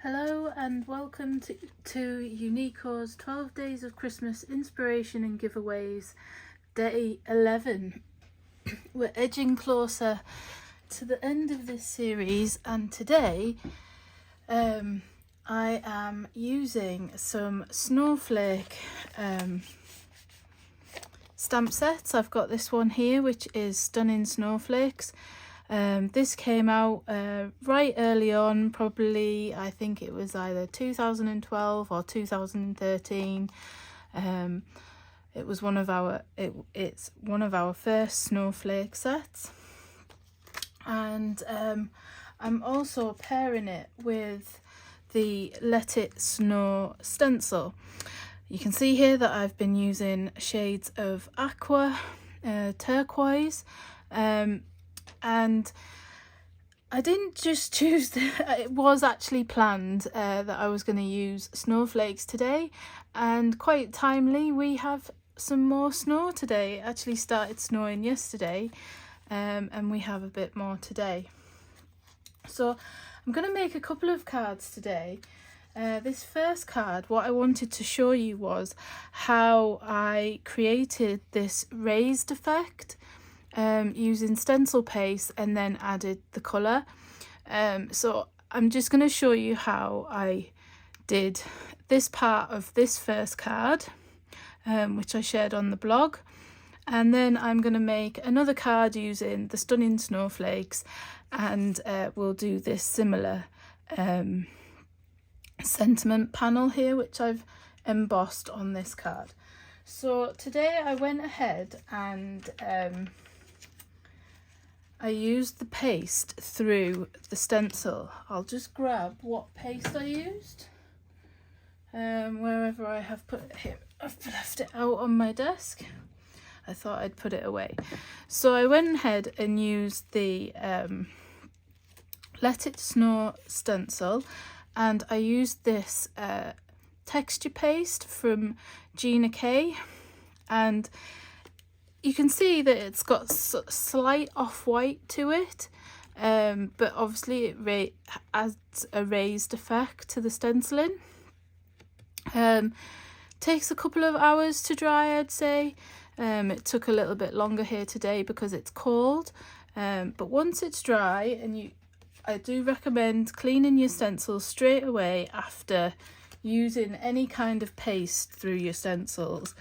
Hello and welcome to Uniko's 12 Days of Christmas Inspiration and Giveaways, Day 11. We're edging closer to the end of this series, and today I am using some snowflake stamp sets. I've got this one here which is Stunning Snowflakes. This came out right early on, probably I think it was either 2012 or 2013. It was one of our it's one of our first snowflake sets, and I'm also pairing it with the Let It Snow stencil. You can see here that I've been using shades of aqua, turquoise, and I didn't just choose it was actually planned that I was going to use snowflakes today, and quite timely, we have some more snow today. It actually started snowing yesterday, and we have a bit more today. So I'm going to make a couple of cards today. This first card, what I wanted to show you was how I created this raised effect using stencil paste and then added the colour. So I'm just going to show you how I did this part of this first card, which I shared on the blog, and then I'm going to make another card using the Stunning Snowflakes, and we'll do this similar sentiment panel here which I've embossed on this card. So today I went ahead and I used the paste through the stencil. I'll just grab what paste I used. Wherever I have put it here, I've left it out on my desk. I thought I'd put it away. So I went ahead and used the Let It Snow stencil, and I used this texture paste from Gina K, and you can see that it's got slight off-white to it, but obviously it adds a raised effect to the stenciling. Takes a couple of hours to dry, I'd say. It took a little bit longer here today because it's cold, but once it's dry, and I do recommend cleaning your stencils straight away after using any kind of paste through your stencils,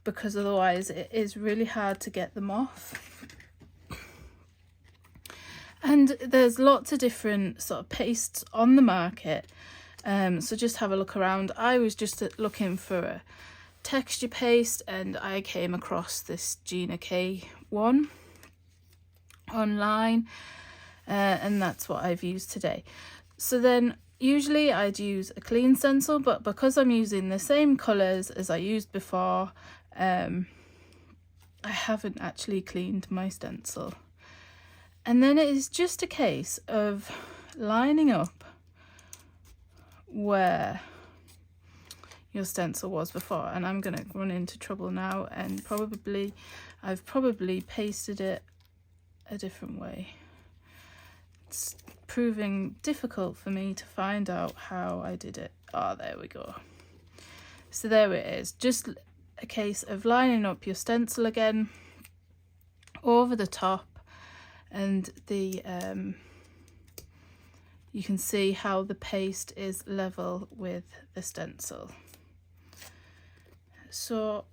because otherwise it is really hard to get them off. And there's lots of different sort of pastes on the market, so just have a look around. I was just looking for a texture paste, and I came across this Gina K one online, and that's what I've used today. So then usually I'd use a clean stencil, but because I'm using the same colours as I used before, I haven't actually cleaned my stencil. And then it is just a case of lining up where your stencil was before. And I'm going to run into trouble now, and I've probably pasted it a different way. It's proving difficult for me to find out how I did it. Oh, there we go. So there it is. Just a case of lining up your stencil again over the top, and the you can see how the paste is level with the stencil. So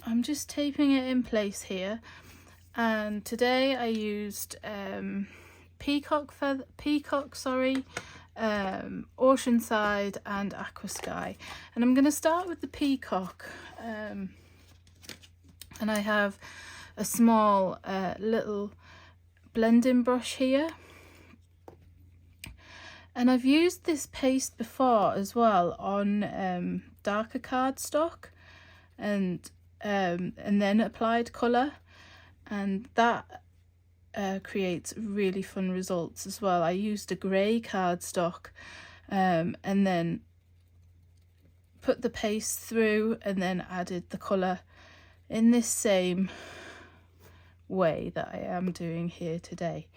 I'm just taping it in place here, and today I used Oceanside and Aqua Sky, and I'm going to start with the peacock, and I have a small little blending brush here, and I've used this paste before as well on darker cardstock, and then applied colour, and that creates really fun results as well. I used a grey cardstock, and then put the paste through and then added the colour in this same way that I am doing here today.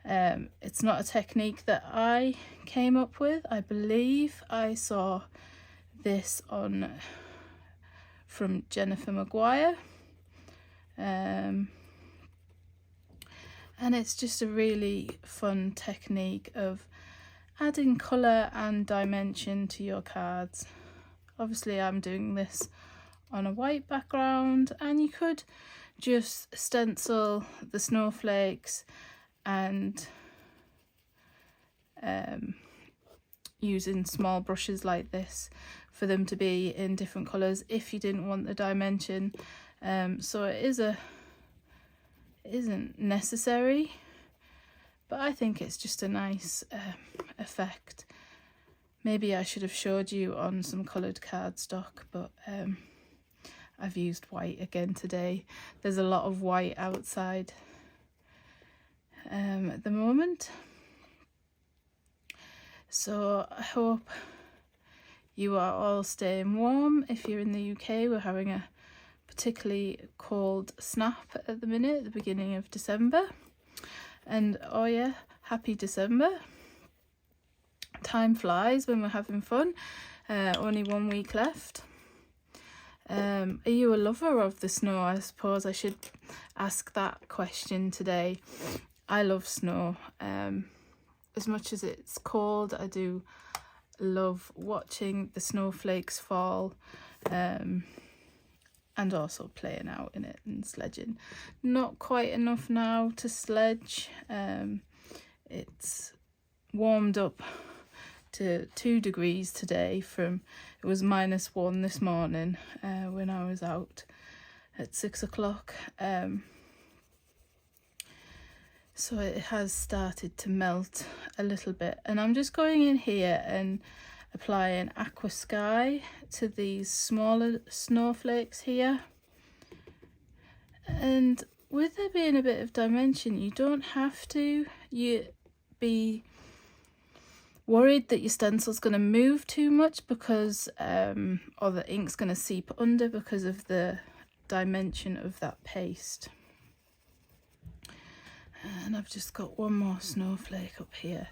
It's not a technique that I came up with. I believe I saw this from Jennifer Maguire, and it's just a really fun technique of adding colour and dimension to your cards. Obviously I'm doing this on a white background, and you could just stencil the snowflakes and using small brushes like this for them to be in different colours if you didn't want the dimension. So it isn't necessary, but I think it's just a nice effect. Maybe I should have showed you on some coloured cardstock, but I've used white again today. There's a lot of white outside at the moment. So I hope you are all staying warm. If you're in the UK, we're having a particularly cold snap at the minute, at the beginning of December. And oh yeah, happy December. Time flies when we're having fun. Only 1 week left. Are you a lover of the snow? I suppose I should ask that question today. I love snow. As much as it's cold, I do love watching the snowflakes fall, and also playing out in it and sledging. Not quite enough now to sledge. It's warmed up to 2 degrees today from, it was -1 this morning when I was out at 6 o'clock. So it has started to melt a little bit, and I'm just going in here and applying Aqua Sky to these smaller snowflakes here. And with there being a bit of dimension, you don't have to be worried that your stencil's going to move too much because or the ink's going to seep under because of the dimension of that paste. And I've just got one more snowflake up here.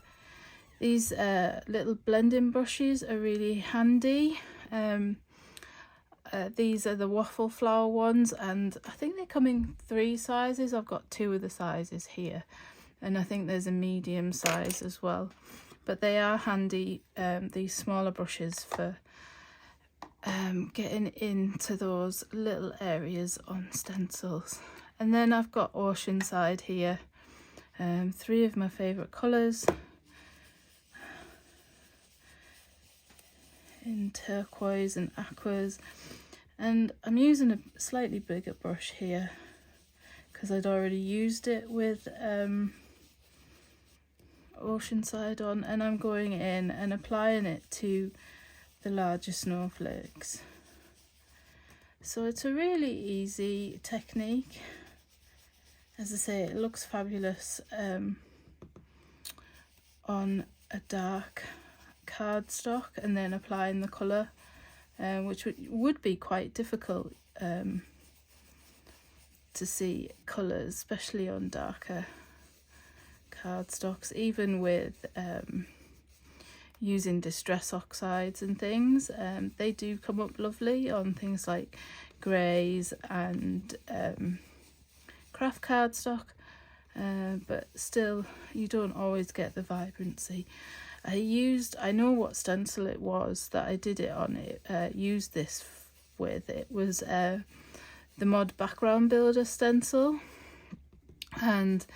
These little blending brushes are really handy. These are the waffle flower ones, and I think they come in 3 sizes. I've got 2 of the sizes here, and I think there's a medium size as well. But they are handy, these smaller brushes, for getting into those little areas on stencils. And then I've got Oceanside here. 3 of my favourite colours in turquoise and aquas, and I'm using a slightly bigger brush here because I'd already used it with Oceanside on, and I'm going in and applying it to the larger snowflakes. So it's a really easy technique. As I say, it looks fabulous on a dark cardstock, and then applying the colour, which would be quite difficult to see colours, especially on darker cardstocks, even with using distress oxides and things. They do come up lovely on things like greys and craft cardstock, but still you don't always get the vibrancy. I know what stencil it was that I did it on. Used this with. It was the Mod Background Builder stencil, and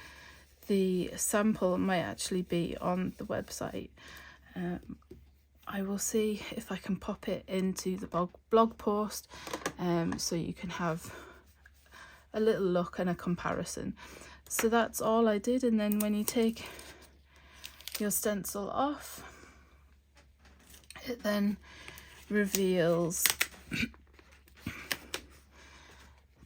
the sample might actually be on the website. I will see if I can pop it into the blog post, so you can have a little look and a comparison. So that's all I did, and then when you take your stencil off, it then reveals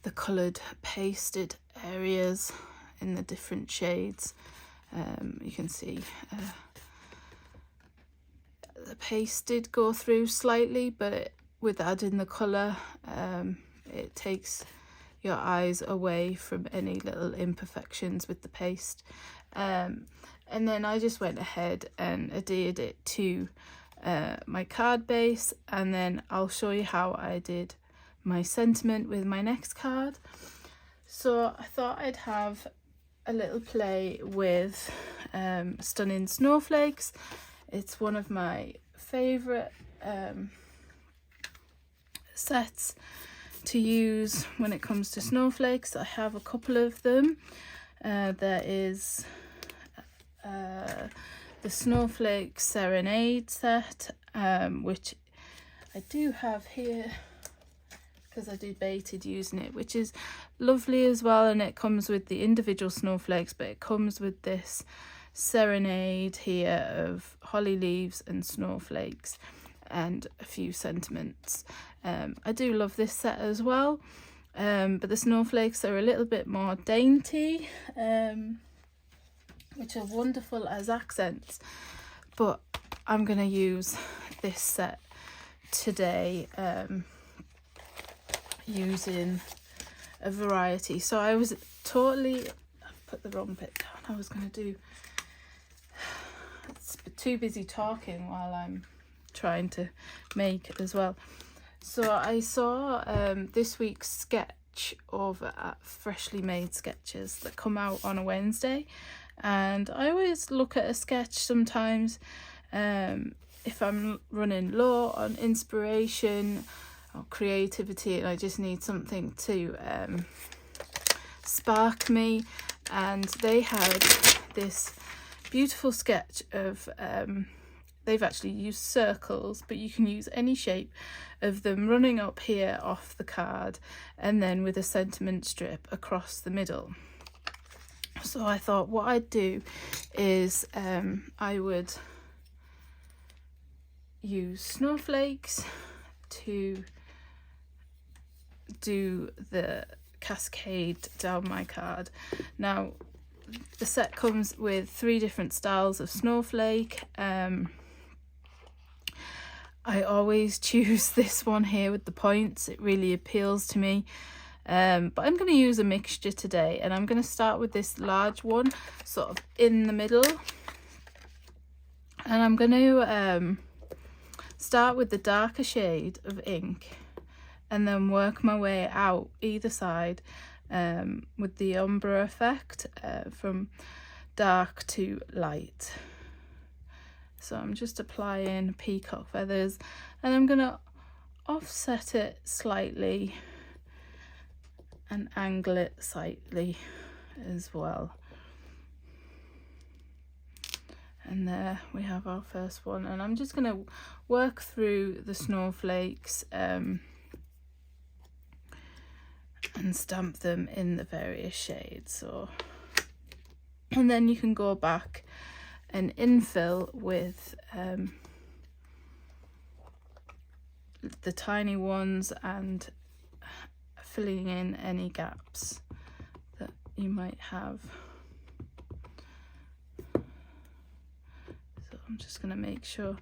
the coloured pasted areas in the different shades. You can see the paste did go through slightly, but with adding the colour, it takes your eyes away from any little imperfections with the paste. And then I just went ahead and adhered it to my card base, and then I'll show you how I did my sentiment with my next card. So I thought I'd have a little play with Stunning Snowflakes. It's one of my favourite sets to use when it comes to snowflakes. I have a couple of them. There is the Snowflake Serenade set, which I do have here because I debated using it, which is lovely as well, and it comes with the individual snowflakes, but it comes with this serenade here of holly leaves and snowflakes and a few sentiments. I do love this set as well, but the snowflakes are a little bit more dainty, which are wonderful as accents, but I'm going to use this set today, using a variety. So I was totally, I've put the wrong bit down. I was going to do, it's too busy talking while I'm trying to make as well. So I saw this week's sketch over at Freshly Made Sketches that come out on a Wednesday, and I always look at a sketch sometimes if I'm running low on inspiration or creativity and I just need something to spark me. And they had this beautiful sketch of they've actually used circles, but you can use any shape of them running up here off the card and then with a sentiment strip across the middle. So I thought what I'd do is I would use snowflakes to do the cascade down my card. Now the set comes with 3 different styles of snowflake. I always choose this one here with the points. It really appeals to me, but I'm going to use a mixture today, and I'm going to start with this large one sort of in the middle, and I'm going to start with the darker shade of ink and then work my way out either side with the ombre effect from dark to light. So I'm just applying peacock feathers, and I'm going to offset it slightly and angle it slightly as well. And there we have our first one, and I'm just going to work through the snowflakes and stamp them in the various shades. So, and then you can go back and infill with the tiny ones and filling in any gaps that you might have. So I'm just going to make sure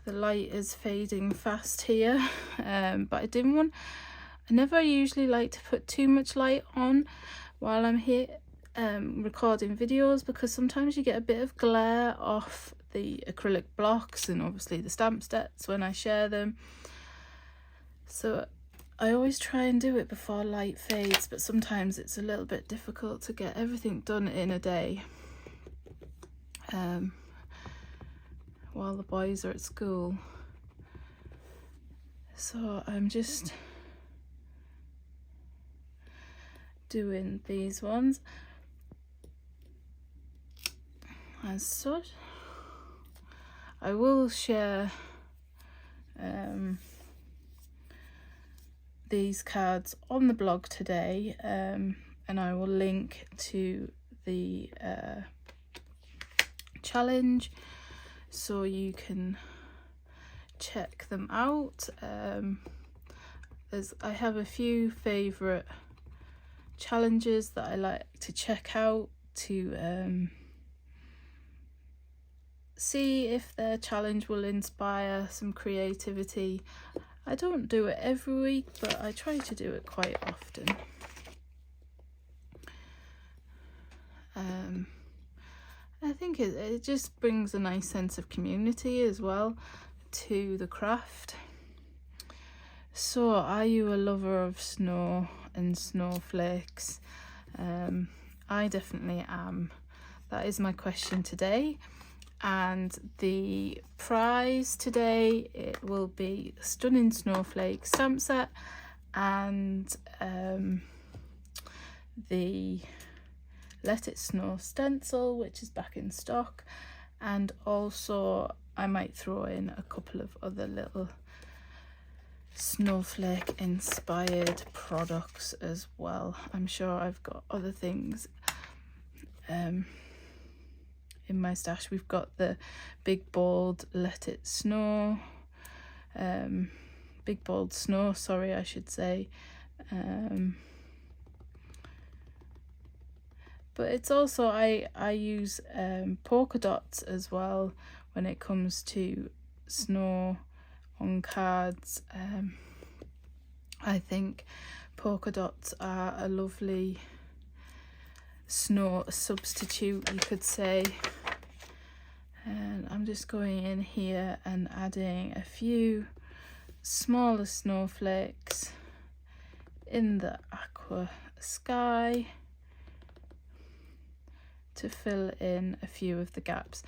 the light is fading fast here, but I never usually like to put too much light on while I'm here recording videos, because sometimes you get a bit of glare off the acrylic blocks and obviously the stamp sets when I share them. So I always try and do it before light fades, but sometimes it's a little bit difficult to get everything done in a day while the boys are at school. So I'm just doing these ones as such. I will share these cards on the blog today, and I will link to the challenge so you can check them out. I have a few favourite challenges that I like to check out to see if their challenge will inspire some creativity. I don't do it every week, but I try to do it quite often. I think it just brings a nice sense of community as well to the craft. So are you a lover of snow and snowflakes? I definitely am. That is my question today. And the prize today, it will be Stunning Snowflake stamp set and the Let It Snow stencil, which is back in stock, and also I might throw in a couple of other little snowflake inspired products as well. I'm sure I've got other things in my stash. We've got the Big Bold Let It Snow, Big Bold Snow, sorry, I should say. But it's also, I use polka dots as well when it comes to snow on cards. I think polka dots are a lovely snow substitute, you could say. And I'm just going in here and adding a few smaller snowflakes in the aqua sky to fill in a few of the gaps.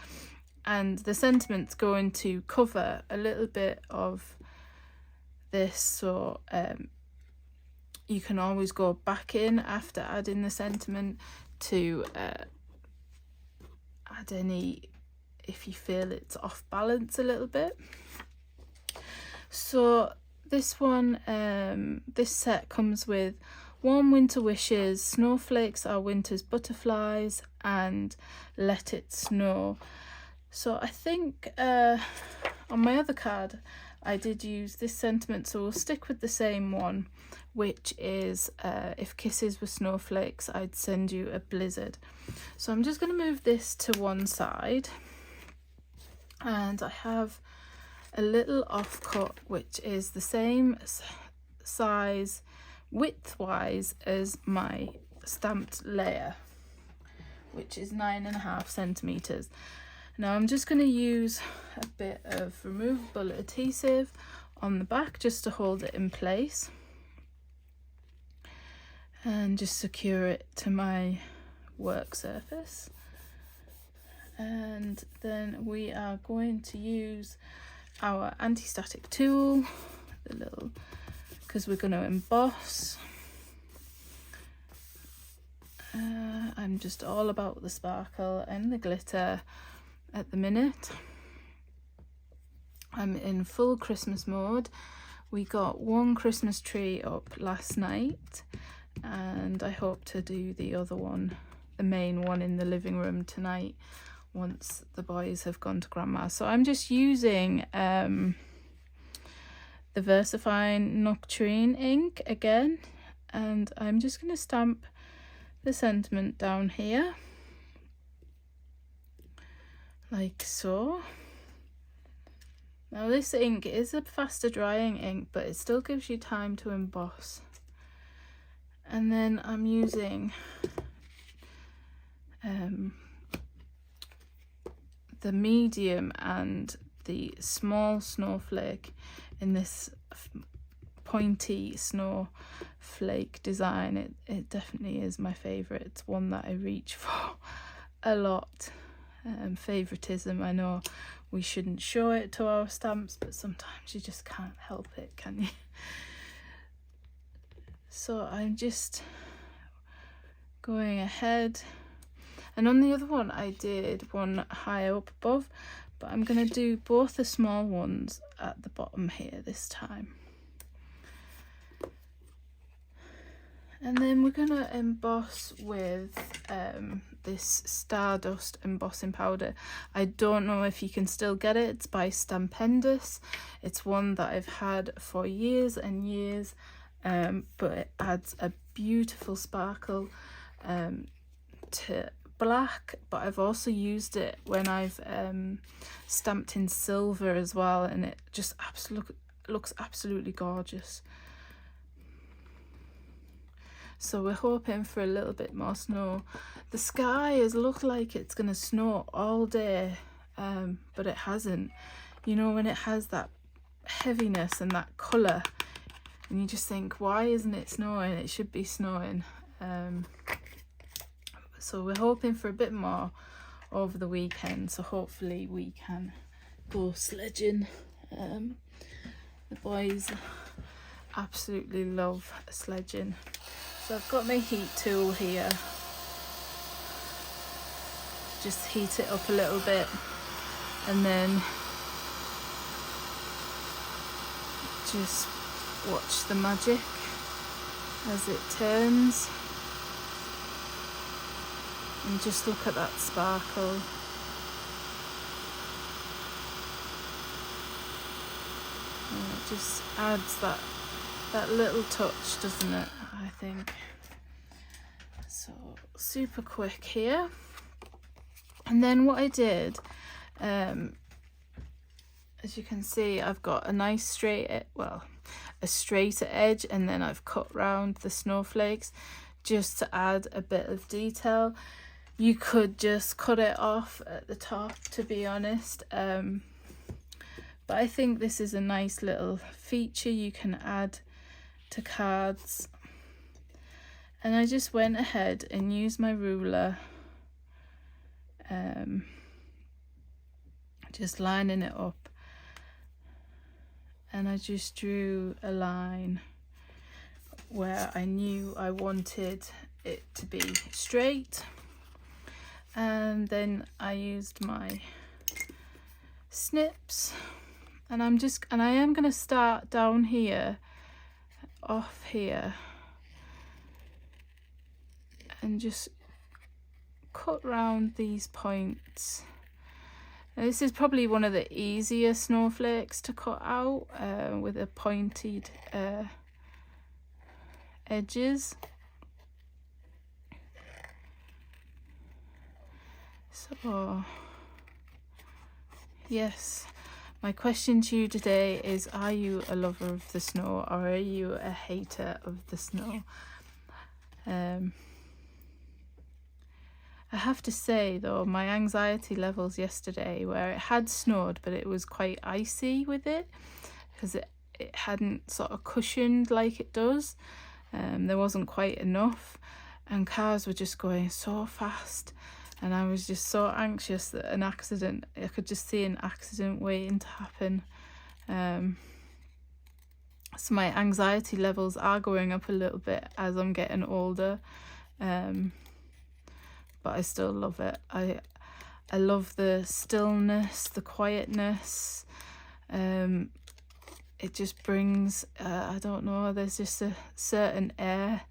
And the sentiment's going to cover a little bit of this, so you can always go back in after adding the sentiment to add any if you feel it's off balance a little bit. So this one, this set comes with Warm Winter Wishes, Snowflakes Are Winter's Butterflies, and Let It Snow. So I think on my other card I did use this sentiment, so we'll stick with the same one, which is if kisses were snowflakes, I'd send you a blizzard. So I'm just going to move this to one side, and I have a little offcut which is the same size width-wise as my stamped layer, which is 9.5 centimeters. Now I'm just going to use a bit of removable adhesive on the back just to hold it in place and just secure it to my work surface. And then we are going to use our anti-static tool, the little, because we're going to emboss. I'm just all about the sparkle and the glitter at the minute. I'm in full Christmas mode. We got one Christmas tree up last night, and I hope to do the other one, the main one, in the living room tonight once the boys have gone to grandma. So I'm just using the VersaFine Nocturne ink again, and I'm just going to stamp the sentiment down here like so. Now this ink is a faster drying ink, but it still gives you time to emboss. And then I'm using the medium and the small snowflake in this pointy snowflake design. It definitely is my favourite. It's one that I reach for a lot. Favoritism, I know we shouldn't show it to our stamps, but sometimes you just can't help it, can you? So I'm just going ahead, and on the other one I did one higher up above, but I'm going to do both the small ones at the bottom here this time. And then we're going to emboss with this Stardust embossing powder. I don't know if you can still get it. It's by Stampendous. It's one that I've had for years and years, but it adds a beautiful sparkle to black. But I've also used it when I've stamped in silver as well, and it just looks absolutely gorgeous. so we're hoping for a little bit more snow. The sky has looked like it's gonna snow all day, but it hasn't. You know, when it has that heaviness and that colour, and you just think, why isn't it snowing? It should be snowing. So we're hoping for a bit more over the weekend, so hopefully we can go sledging. The boys absolutely love sledging. So I've got my heat tool here, just heat it up a little bit, and then just watch the magic as it turns, and just look at that sparkle. And it just adds that little touch, doesn't it, I think. So super quick here. And then what I did, as you can see, I've got a nice straighter edge, and then I've cut round the snowflakes just to add a bit of detail. You could just cut it off at the top, to be honest, but I think this is a nice little feature you can add to cards. And I just went ahead and used my ruler, just lining it up, and I just drew a line where I knew I wanted it to be straight, and then I used my snips, and I am going to start down here, off here, and just cut round these points. Now, this is probably one of the easier snowflakes to cut out with the pointed edges. So yes, my question to you today is, are you a lover of the snow, or are you a hater of the snow? I have to say though, my anxiety levels yesterday, where it had snowed but it was quite icy with it, because it hadn't sort of cushioned like it does, there wasn't quite enough, and cars were just going so fast, and I was just so anxious that I could just see an accident waiting to happen. So my anxiety levels are going up a little bit as I'm getting older, but I still love it. I love the stillness, the quietness. It just brings, I don't know, there's just a certain air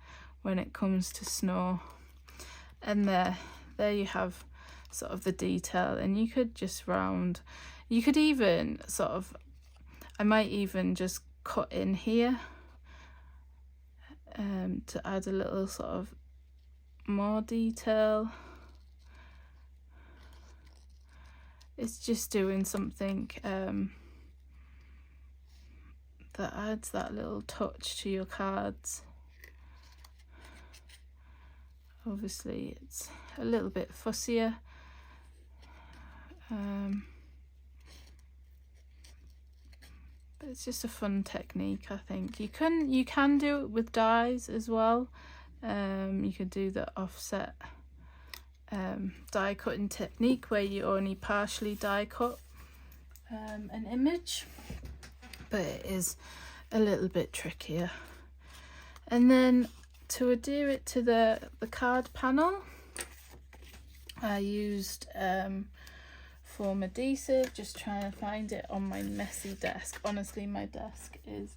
when it comes to snow. And there you have sort of the detail, and you could just you could even sort of, I might even just cut in here to add a little sort of more detail. It's just doing something that adds that little touch to your cards. Obviously it's a little bit fussier, but it's just a fun technique, I think. You can do it with dies as well. You could do the offset die cutting technique, where you only partially die cut an image, but it is a little bit trickier. And then to adhere it to the card panel, I used foam adhesive, just trying to find it on my messy desk. Honestly, my desk is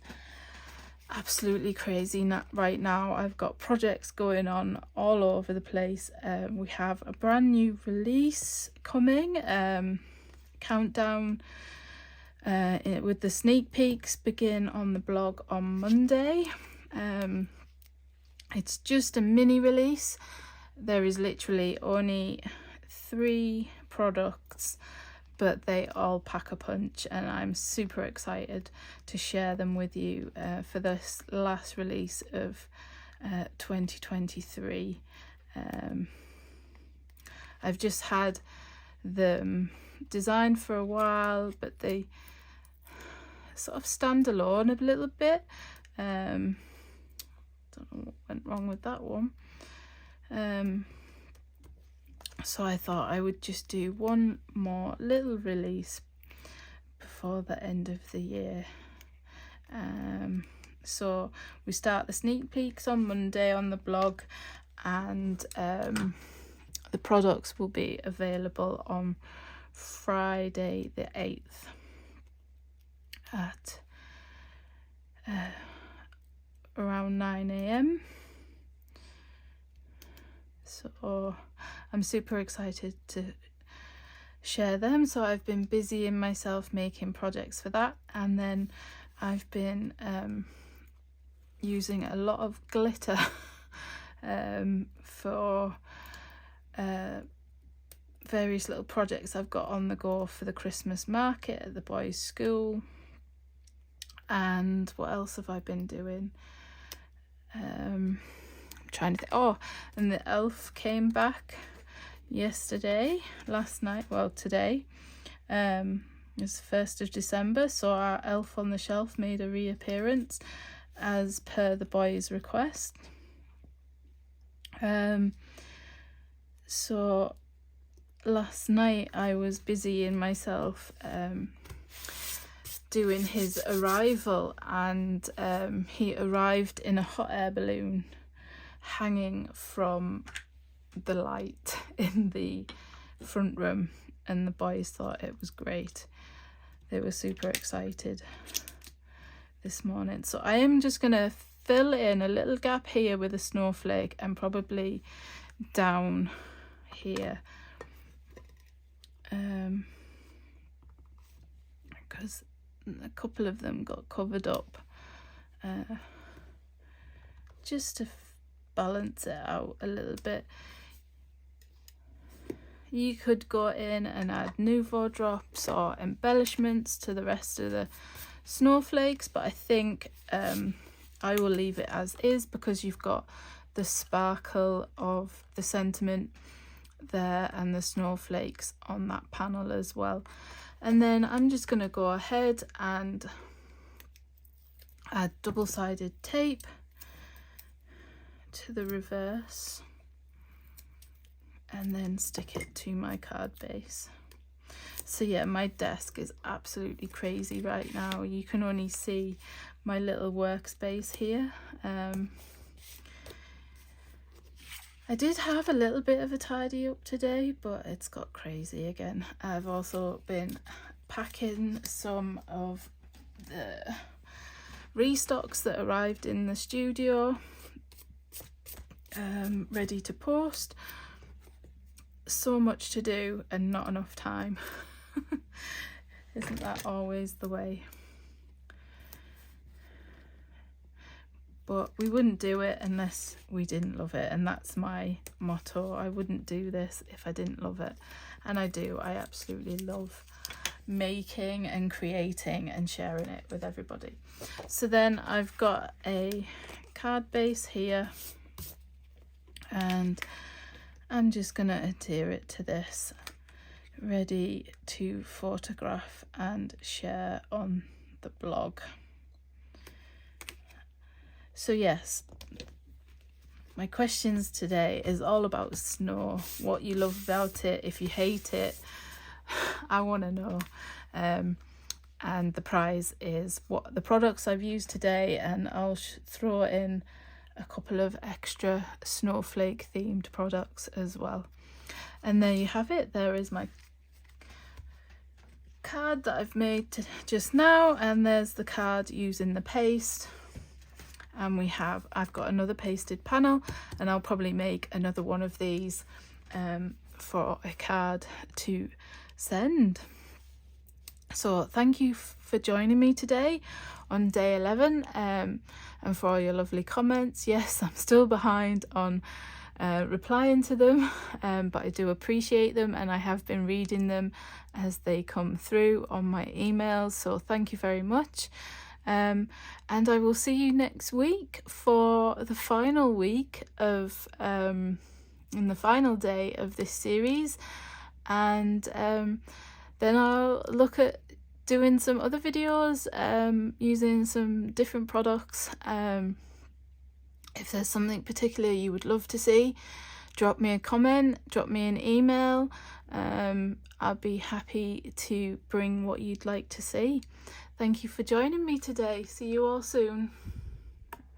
absolutely crazy right now. I've got projects going on all over the place. We have a brand new release coming, countdown with the sneak peeks begin on the blog on Monday. It's just a mini release. There is literally only 3 products, but they all pack a punch, and I'm super excited to share them with you for this last release of 2023. I've just had them designed for a while, but they sort of stand alone a little bit. Don't know what went wrong with that one. So I thought I would just do one more little release before the end of the year. So we start the sneak peeks on Monday on the blog, and the products will be available on Friday the 8th at around 9 a.m. So I'm super excited to share them. So I've been busying myself making projects for that, and then I've been using a lot of glitter for various little projects I've got on the go for the Christmas market at the boys' school. And what else have I been doing? I'm trying to think. Oh, and the elf came back last night, well, today. It's the 1st of December, so our elf on the shelf made a reappearance as per the boys' request. So last night I was busying myself doing his arrival, and he arrived in a hot air balloon hanging from the light in the front room, and the boys thought it was great. They were super excited this morning. So I am just going to fill in a little gap here with a snowflake, and probably down here, because a couple of them got covered up, just to balance it out a little bit. You could go in and add Nouveau drops or embellishments to the rest of the snowflakes, but I think I will leave it as is, because you've got the sparkle of the sentiment there and the snowflakes on that panel as well. And then I'm just going to go ahead and add double-sided tape to the reverse, and then stick it to my card base. So yeah, my desk is absolutely crazy right now. You can only see my little workspace here. I did have a little bit of a tidy up today, but it's got crazy again. I've also been packing some of the restocks that arrived in the studio, ready to post. So much to do and not enough time. Isn't that always the way? But we wouldn't do it unless we didn't love it, and that's my motto. I wouldn't do this if I didn't love it, and I do. I absolutely love making and creating and sharing it with everybody. So then I've got a card base here, and I'm just going to adhere it to this, ready to photograph and share on the blog. So yes, my questions today is all about snow, what you love about it, if you hate it, I want to know. And the prize is what the products I've used today, and I'll throw in a couple of extra snowflake themed products as well. And there you have it. There is my card that I've made just now, and there's the card using the paste. And I've got another pasted panel, and I'll probably make another one of these for a card to send. So thank you for joining me today on day 11, and for all your lovely comments. Yes, I'm still behind on replying to them, but I do appreciate them, and I have been reading them as they come through on my emails, so thank you very much. And I will see you next week for the final week of and the final day of this series, and then I'll look at doing some other videos using some different products. If there's something particular you would love to see, drop me a comment, drop me an email. I'll be happy to bring what you'd like to see. Thank you for joining me today. See you all soon.